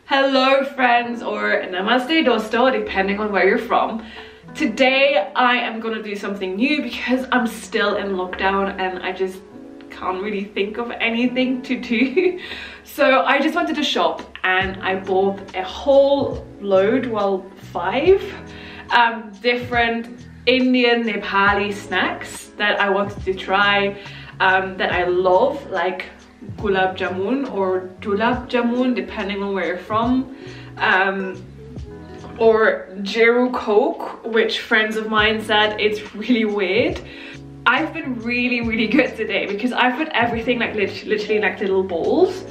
Hello friends, or namaste dosto, depending on where you're from. Today I am gonna do something new because I'm still in lockdown and I just can't really think of anything to do. So I just wanted to shop and I bought a whole load, well 5 different Indian Nepali snacks that I wanted to try, that I love, like Gula Jamun or Gula Jamun depending on where you're from, or Jera Coke, which friends of mine said it's really weird. I've been really good today because I put everything like literally like little bowls,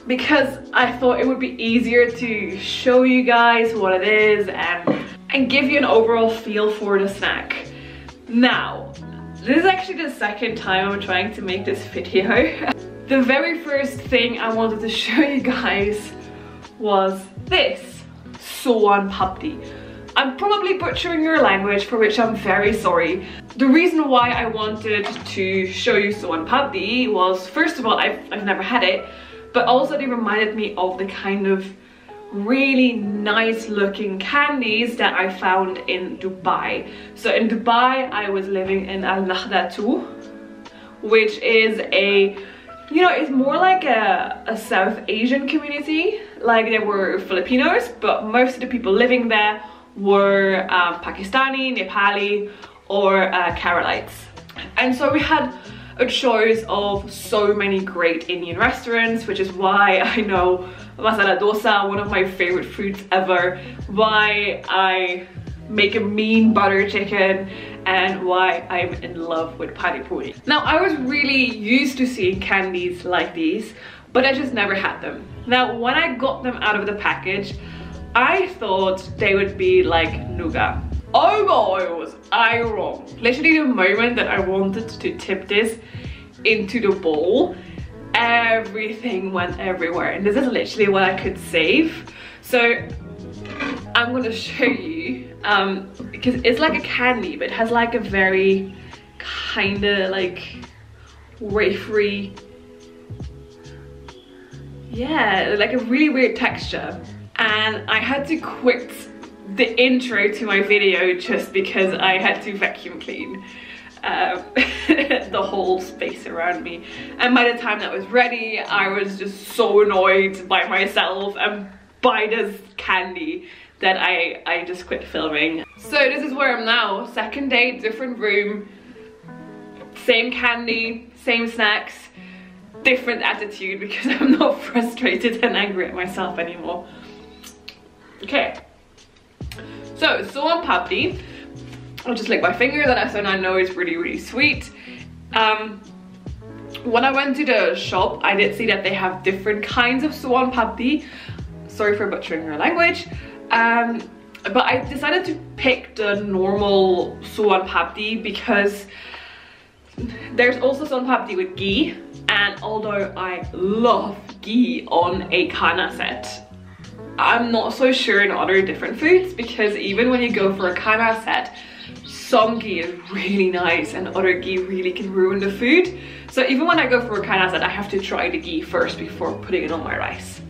because I thought it would be easier to show you guys what it is and give you an overall feel for the snack. Now, this is actually the second time I'm trying to make this video. The very first thing I wanted to show you guys was this, soooo papdi. I'm probably butchering your language, for which I'm very sorry. The reason why I wanted to show you soooo papdi was, first of all, I've never had it, but also they reminded me of the kind of really nice looking candies that I found in Dubai. So in Dubai, I was living in Al Nakhdatu, which is a, you know, it's more like a South Asian community. Like, there were Filipinos, but most of the people living there were Pakistani, Nepali, or Keralites. And so we had a choice of so many great Indian restaurants, which is why I know masala dosa, one of my favorite foods ever, why I make a mean butter chicken, and why I'm in love with pani puri. Now, I was really used to seeing candies like these, but I just never had them. Now, when I got them out of the package, I thought they would be like nougat. Oh boy, was I wrong. Literally the moment that I wanted to tip this into the bowl, everything went everywhere, and this is literally what I could save. So I'm gonna show you, because it's like a candy, but it has like a very kind of like wafery, yeah, like a really weird texture. And I had to quit the intro to my video just because I had to vacuum clean the whole space around me. And by the time that was ready, I was just so annoyed by myself and by this candy that I just quit filming. So this is where I'm now. Second day, different room, same candy, same snacks, different attitude because I'm not frustrated and angry at myself anymore. Okay, so soooo papdi, I'll just lick my finger, so I know it's really sweet. When I went to the shop, I did see that they have different kinds of soooo papdi. Sorry for butchering your language. But I decided to pick the normal soooo papdi because there's also soooo papdi with ghee, and although I love ghee on a Chana set, I'm not so sure in other different foods, because even when you go for a Chana set, some ghee is really nice and other ghee really can ruin the food. So even when I go for a Chana set, I have to try the ghee first before putting it on my rice.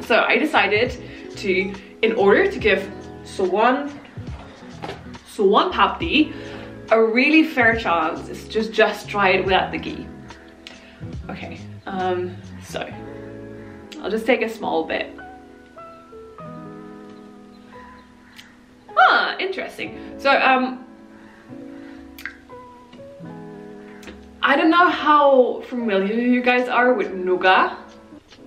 So I decided to, in order to give soooo papdi a really fair chance, is just try it without the ghee. Okay, so I'll just take a small bit. Ah, interesting. So I don't know how familiar you guys are with nougat.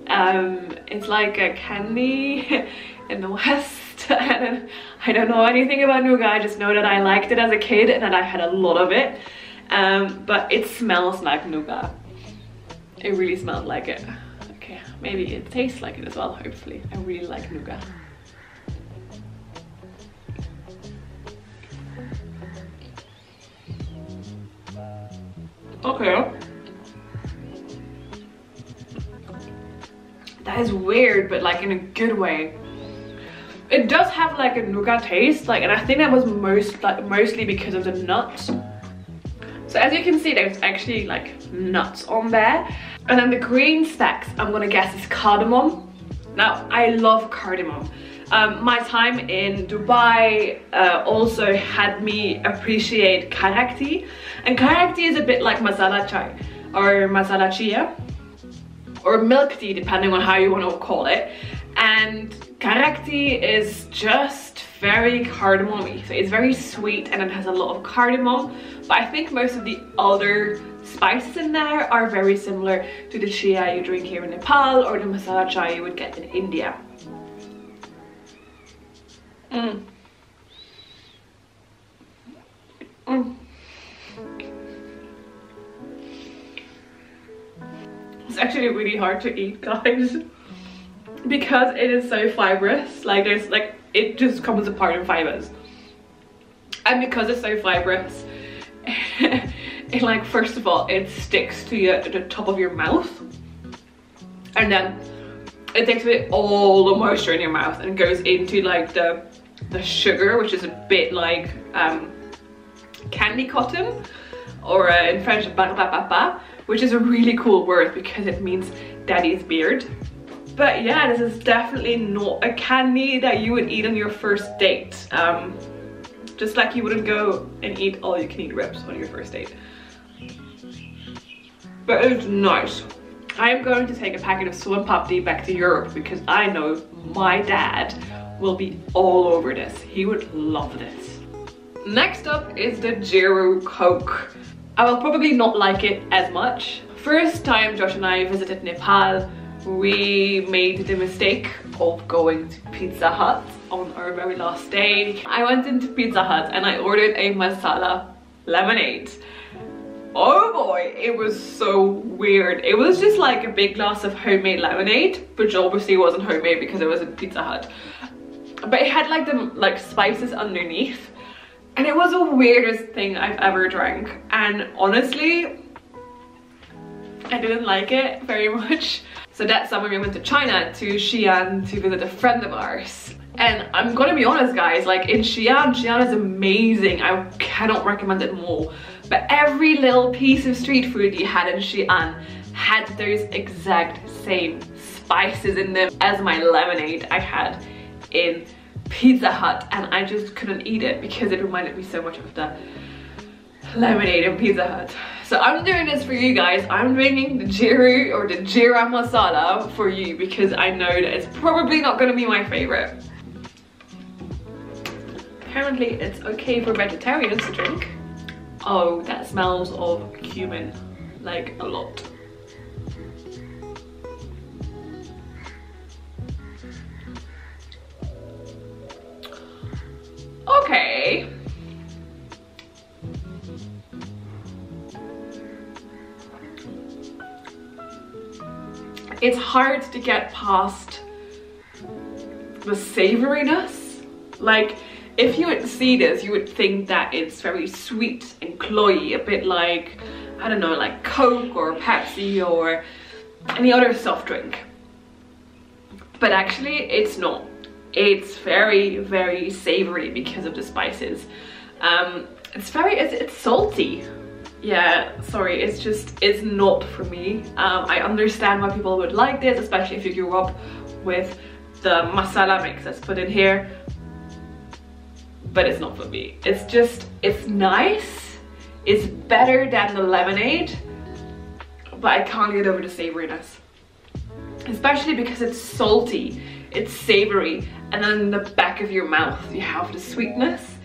It's like a candy in the West. I don't know anything about nougat. I just know that I liked it as a kid and that I had a lot of it. But it smells like nougat. It really smelled like it. Okay, maybe it tastes like it as well, hopefully. I really like nougat. Okay. That is weird, but like in a good way. It does have like a nougat taste, like, and I think that was mostly because of the nuts. So as you can see, there's actually like nuts on there. And then the green specks, I'm gonna guess, is cardamom. Now, I love cardamom. My time in Dubai also had me appreciate karakti, and karakti is a bit like masala chai or masala chia or milk tea, depending on how you want to call it. And karakti is just very cardamomy, so it's very sweet and it has a lot of cardamom, but I think most of the other spices in there are very similar to the chia you drink here in Nepal or the masala chai you would get in India. It's actually really hard to eat, guys, because it is so fibrous. Like there's like, it just comes apart in fibers, and because it's so fibrous, it like, first of all, it sticks to the top of your mouth, and then it takes away all the moisture in your mouth and goes into like the sugar, which is a bit like candy cotton, or in French barbapapa, which is a really cool word because it means daddy's beard. But yeah, this is definitely not a candy that you would eat on your first date. Just like you wouldn't go and eat all you can eat ribs on your first date. But it's nice. I am going to take a packet of soooo and papdi back to Europe because I know my dad will be all over this. He would love this. Next up is the Jera Coke. I will probably not like it as much. First time Josh and I visited Nepal, we made the mistake of going to Pizza Hut on our very last day. I went into Pizza Hut and I ordered a masala lemonade. Oh boy, it was so weird. It was just like a big glass of homemade lemonade, which obviously wasn't homemade because it was in Pizza Hut. But it had like the spices underneath, and it was the weirdest thing I've ever drank. And honestly, I didn't like it very much. So that summer we went to China, to Xi'an, to visit a friend of ours. And I'm gonna be honest, guys, like in Xi'an is amazing. I cannot recommend it more. But every little piece of street food you had in Xi'an had those exact same spices in them as my lemonade I had in Pizza Hut, and I just couldn't eat it because it reminded me so much of the lemonade in Pizza Hut. So I'm doing this for you guys. I'm drinking the Jera or the Jera masala for you because I know that it's probably not going to be my favorite. Apparently it's okay for vegetarians to drink. Oh, that smells of cumin, like a lot. Okay. It's hard to get past the savoriness. Like, if you would see this, you would think that it's very sweet and cloyy, a bit like, I don't know, like Coke or Pepsi or any other soft drink. But actually, it's not. It's very, very savory because of the spices. It's salty. Yeah, sorry, it's not for me. I understand why people would like this, especially if you grew up with the masala mix that's put in here. But it's not for me. It's nice. It's better than the lemonade, but I can't get over the savoriness. Especially because it's salty, it's savory, and then in the back of your mouth you have the sweetness.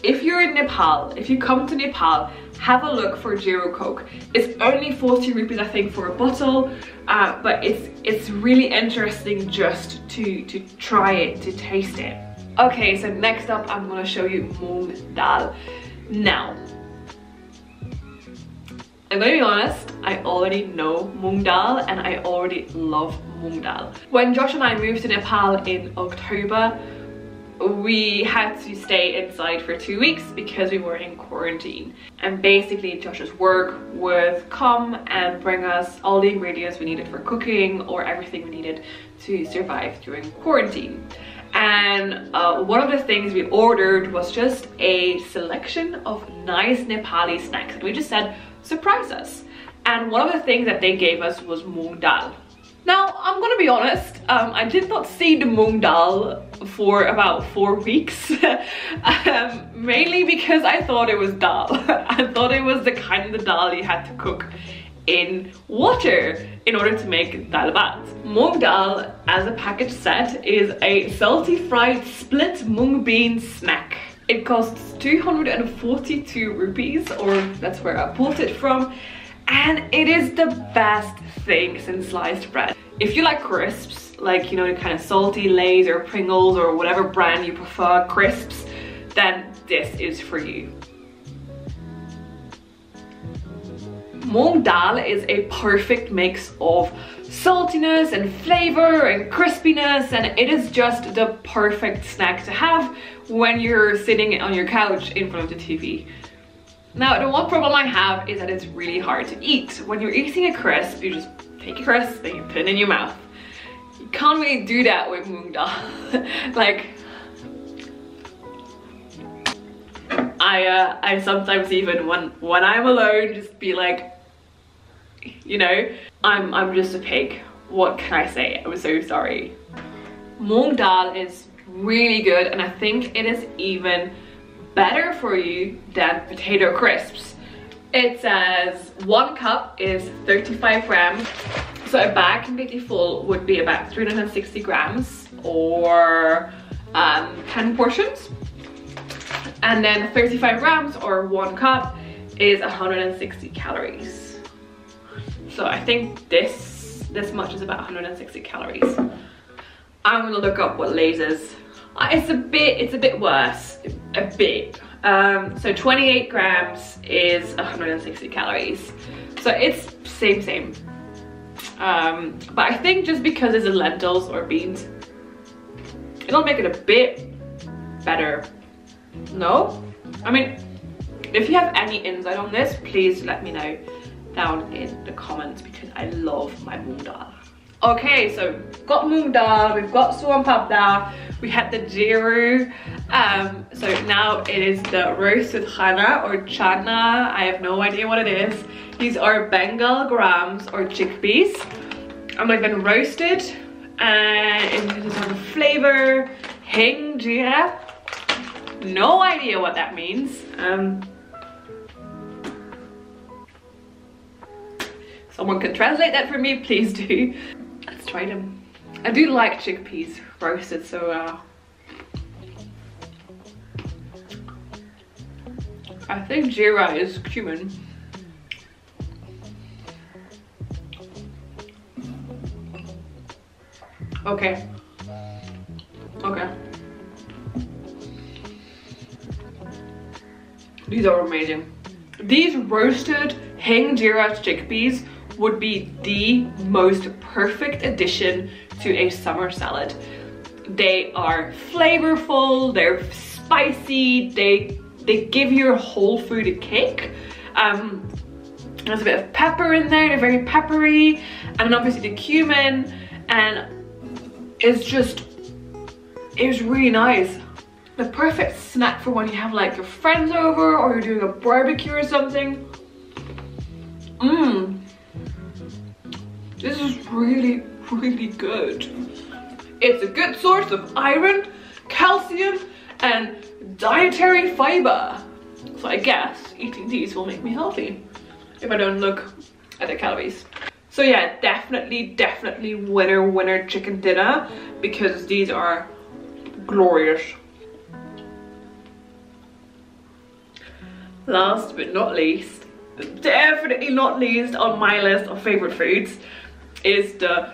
If you're in Nepal, if you come to Nepal, have a look for Jera Coke. It's only 40 rupees, I think, for a bottle, but it's really interesting just to try it, to taste it. Okay, so next up I'm gonna show you Moong Dal. Now, I'm gonna be honest, I already know Moong Dal and I already love Moong Dal. When Josh and I moved to Nepal in October, we had to stay inside for 2 weeks because we were in quarantine. And basically Josh's work would come and bring us all the ingredients we needed for cooking or everything we needed to survive during quarantine. And one of the things we ordered was just a selection of nice Nepali snacks. And we just said, surprise us. And one of the things that they gave us was Moong Dal. Now, I'm gonna be honest, I did not see the Moong Dal for about 4 weeks, mainly because I thought it was dal. I thought it was the kind of dal you had to cook in water in order to make dal bhat. Moong Dal, as a package set, is a salty fried split mung bean snack. It costs 242 rupees, or that's where I bought it from, and it is the best thing since sliced bread. If you like crisps, like, you know, the kind of salty Lay's or Pringles or whatever brand you prefer crisps, then this is for you. Moong Dal is a perfect mix of saltiness and flavor and crispiness, and it is just the perfect snack to have when you're sitting on your couch in front of the TV. Now, the one problem I have is that it's really hard to eat. When you're eating a crisp, you just take a crisp and you put it in your mouth. You can't really do that with Moong Dal. Like, I sometimes even when I'm alone just be like, you know, I'm just a pig. What can I say? I'm so sorry. Moong Dal is really good, and I think it is even better for you than potato crisps. It says 1 cup is 35 grams. So a bag completely full would be about 360 grams or 10 portions. And then 35 grams or 1 cup is 160 calories. So I think this much is about 160 calories. I'm gonna look up what Lay's is. It's a bit worse, a bit. So 28 grams is 160 calories. So it's same. But I think just because it's lentils or beans, it'll make it a bit better. No? I mean, if you have any insight on this, please let me know down in the comments, because I love my Moong Dal. Okay, so got Moong Dal, we've got soooo papda, we had the Jera, so now it is the roasted Chana or Chana. I have no idea what it is. These are Bengal grams or chickpeas, and they've been roasted, and it has a flavor, hing Jera. No idea what that means. Someone can translate that for me, please do. Let's try them. I do like chickpeas roasted, so I think Jera is cumin. Okay. These are amazing. These roasted hing Jera chickpeas would be the most perfect addition to a summer salad. They are flavorful, they're spicy, they give your whole food a kick. There's a bit of pepper in there, they're very peppery, and obviously the cumin, and it's really nice. The perfect snack for when you have like your friends over or you're doing a barbecue or something. This is really, really good. It's a good source of iron, calcium, and dietary fiber. So I guess eating these will make me healthy if I don't look at the calories. So yeah, definitely winner chicken dinner, because these are glorious. Last but not least, definitely not least on my list of favorite foods, is the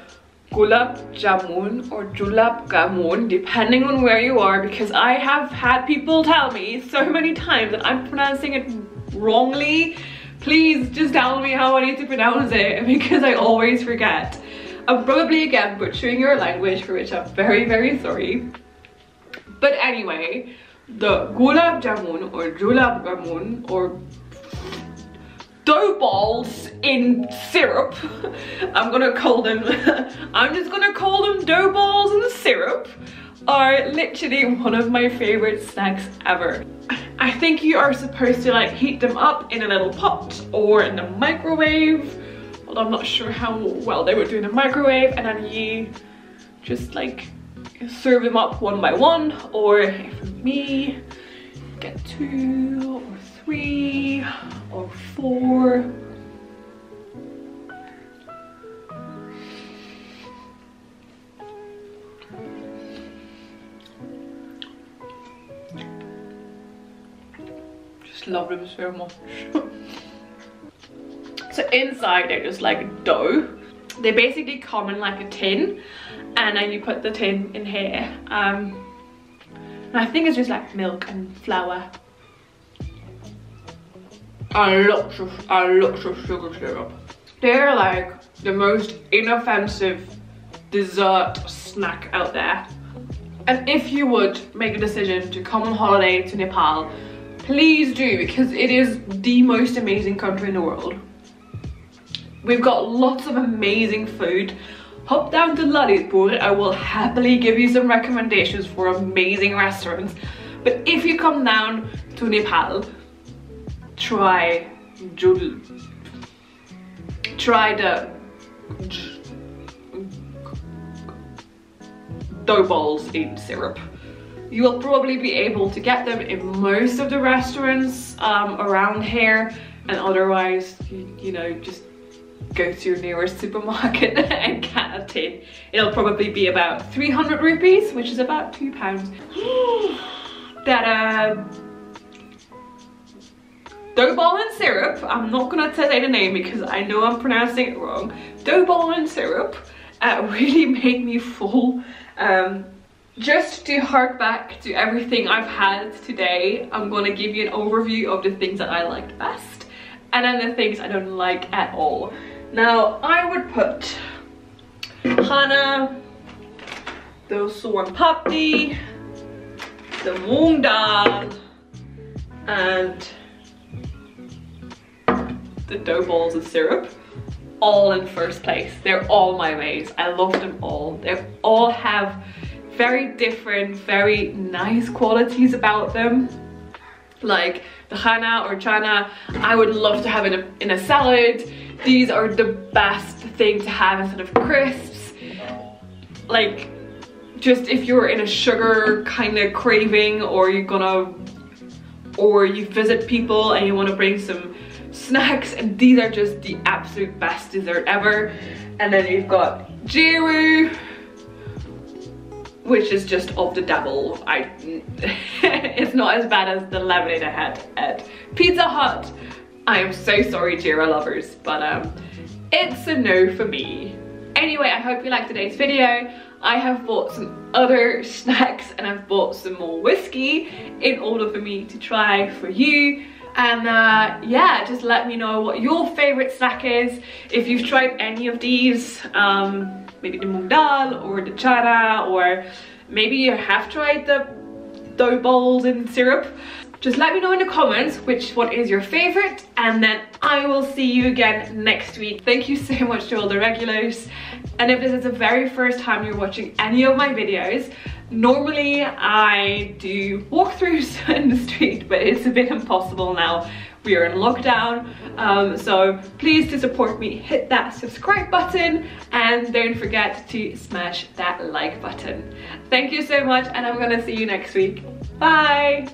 Gula Jamun or Gula Jamun, depending on where you are, because I have had people tell me so many times that I'm pronouncing it wrongly. Please just tell me how I need to pronounce it, because I always forget. I'm probably again butchering your language, for which I'm very sorry. But anyway, the Gula Jamun or Gula Jamun, or dough balls in syrup, I'm just gonna call them dough balls in syrup, are literally one of my favorite snacks ever. I think you are supposed to like heat them up in a little pot or in the microwave, but I'm not sure how well they would do in the microwave. And then you just like serve them up one by one, or for me, get 2 or 3 or 4. Just love them so much. So inside they're just like dough. They basically come in like a tin, and then you put the tin in here. And I think it's just like milk and flour. And lots of sugar syrup. They're like the most inoffensive dessert snack out there. And if you would make a decision to come on holiday to Nepal, please do, because it is the most amazing country in the world. We've got lots of amazing food. Hop down to Lalitpur. I will happily give you some recommendations for amazing restaurants. But if you come down to Nepal, try the dough balls in syrup. You will probably be able to get them in most of the restaurants around here, and otherwise, you know, just go to your nearest supermarket and get a tin. It'll probably be about 300 rupees, which is about £2. That dough ball and syrup, I'm not gonna say the name because I know I'm pronouncing it wrong. Dough ball and syrup really made me full. Just to hark back to everything I've had today, I'm gonna give you an overview of the things that I liked best and then the things I don't like at all. Now, I would put Chana, the soooo papdi, the Moong Dal, and the dough balls of syrup all in first place. They're all my ways. I love them all. They all have very different, very nice qualities about them. Like the Chana or Chana, I would love to have in a salad. These are the best thing to have instead of crisps. Like, just if you're in a sugar kind of craving, or you visit people and you want to bring some snacks, and these are just the absolute best dessert ever. And then you've got Jera, which is just of the devil. It's not as bad as the lemonade I had at Pizza Hut. I am so sorry, Jera lovers, but it's a no for me. Anyway, I hope you liked today's video. I have bought some other snacks and I've bought some more whiskey in order for me to try for you. And yeah, just let me know what your favorite snack is. If you've tried any of these, maybe the Moong Dal or the Chana, or maybe you have tried the dough balls in syrup. Just let me know in the comments which one is your favorite, and then I will see you again next week. Thank you so much to all the regulars. And if this is the very first time you're watching any of my videos, normally I do walkthroughs in the street, but it's a bit impossible now. We are in lockdown, so please, to support me, hit that subscribe button and don't forget to smash that like button. Thank you so much, and I'm gonna see you next week. Bye!